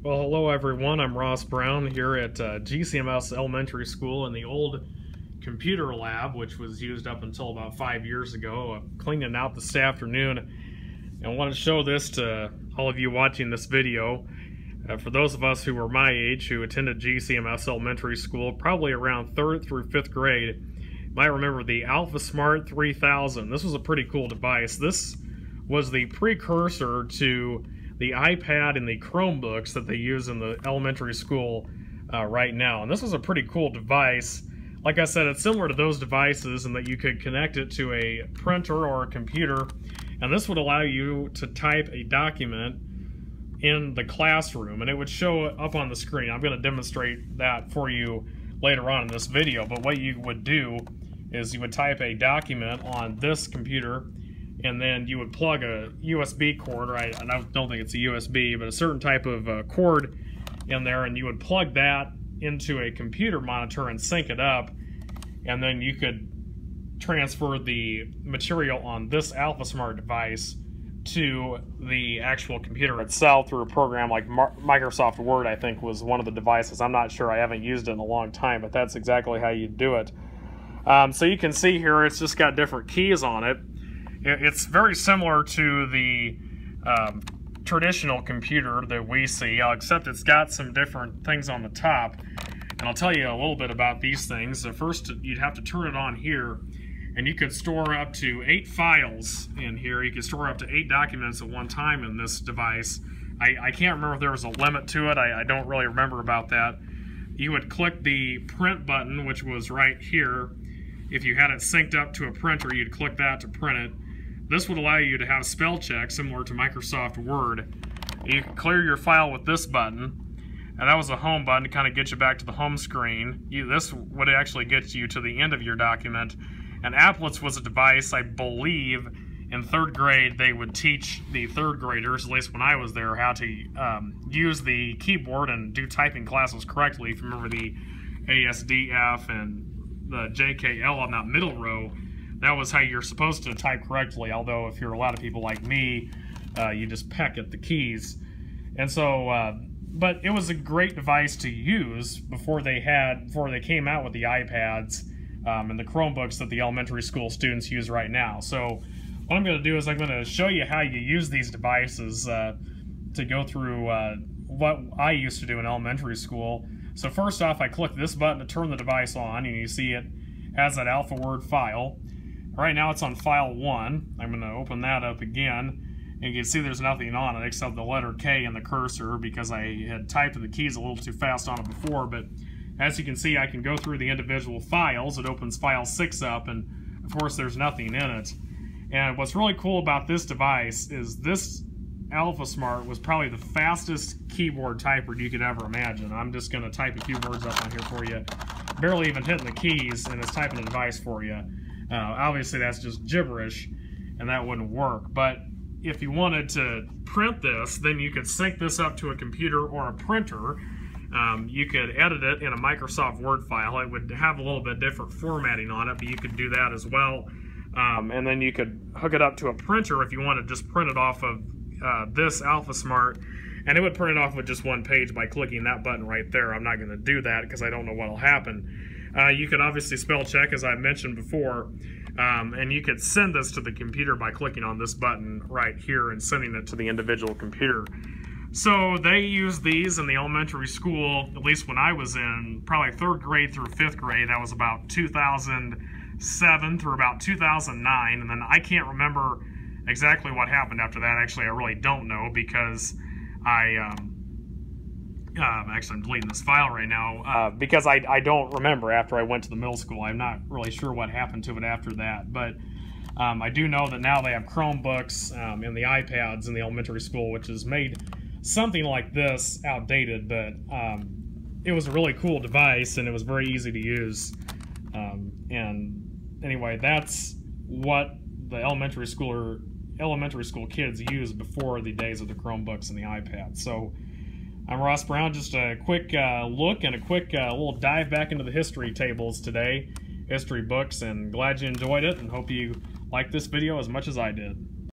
Well, hello everyone. I'm Ross Brown here at GCMS Elementary School in the old computer lab, which was used up until about 5 years ago. I'm cleaning it out this afternoon, and I want to show this to all of you watching this video. For those of us who were my age, who attended GCMS Elementary School, probably around 3rd through 5th grade, you might remember the AlphaSmart 3000. This was a pretty cool device. This was the precursor to the iPad and the Chromebooks that they use in the elementary school right now. And this was a pretty cool device. Like I said, it's similar to those devices in that you could connect it to a printer or a computer, and this would allow you to type a document in the classroom, and it would show up on the screen. I'm going to demonstrate that for you later on in this video, but what you would do is you would type a document on this computer, and then you would plug a USB cord, or I don't think it's a USB, but a certain type of cord in there, and you would plug that into a computer monitor and sync it up, and then you could transfer the material on this AlphaSmart device to the actual computer itself through a program like Microsoft Word, I think, was one of the devices. I'm not sure, I haven't used it in a long time, but that's exactly how you do it. So you can see here it's just got different keys on it. It's very similar to the traditional computer that we see, except it's got some different things on the top. And I'll tell you a little bit about these things. So first, you'd have to turn it on here, and you could store up to 8 files in here. You could store up to 8 documents at one time in this device. I can't remember if there was a limit to it. I don't really remember about that. You would click the print button, which was right here. If you had it synced up to a printer, you'd click that to print it. This would allow you to have spell check similar to Microsoft Word. You can clear your file with this button, and that was a home button to kind of get you back to the home screen. This would actually get you to the end of your document. And Applets was a device, I believe, in 3rd grade they would teach the 3rd graders, at least when I was there, how to use the keyboard and do typing classes correctly. If you remember the ASDF and the JKL on that middle row, that was how you're supposed to type correctly, although if you're a lot of people like me, you just peck at the keys. And so, but it was a great device to use before they came out with the iPads and the Chromebooks that the elementary school students use right now. So what I'm going to do is I'm going to show you how you use these devices to go through what I used to do in elementary school. So first off, I click this button to turn the device on, and you see it has that Alpha Word file. Right now it's on file 1. I'm going to open that up again, and you can see there's nothing on it except the letter K in the cursor because I had typed the keys a little too fast on it before. But as you can see, I can go through the individual files. It opens file 6 up, and of course there's nothing in it. And what's really cool about this device is this AlphaSmart was probably the fastest keyboard typer you could ever imagine. I'm just going to type a few words up on here for you. Barely even hitting the keys, and it's typing a device for you. Obviously that's just gibberish, and that wouldn't work. But if you wanted to print this, then you could sync this up to a computer or a printer. You could edit it in a Microsoft Word file. It would have a little bit different formatting on it, but you could do that as well. And then you could hook it up to a printer if you want to just print it off of this AlphaSmart, and it would print it off with just one page by clicking that button right there. I'm not going to do that because I don't know what will happen. You could obviously spell check, as I mentioned before, and you could send this to the computer by clicking on this button right here and sending it to the individual computer. So they used these in the elementary school, at least when I was in probably 3rd grade through 5th grade. That was about 2007 through about 2009, and then I can't remember exactly what happened after that. Actually, I really don't know because actually I'm deleting this file right now because I don't remember after I went to the middle school. I'm not really sure what happened to it after that, but I do know that now they have Chromebooks and the iPads in the elementary school, which has made something like this outdated, but it was a really cool device and it was very easy to use. And anyway, that's what the elementary school kids used before the days of the Chromebooks and the iPads. So I'm Ross Brown, just a quick look and a quick little dive back into the history tables today, history books, and glad you enjoyed it and hope you liked this video as much as I did.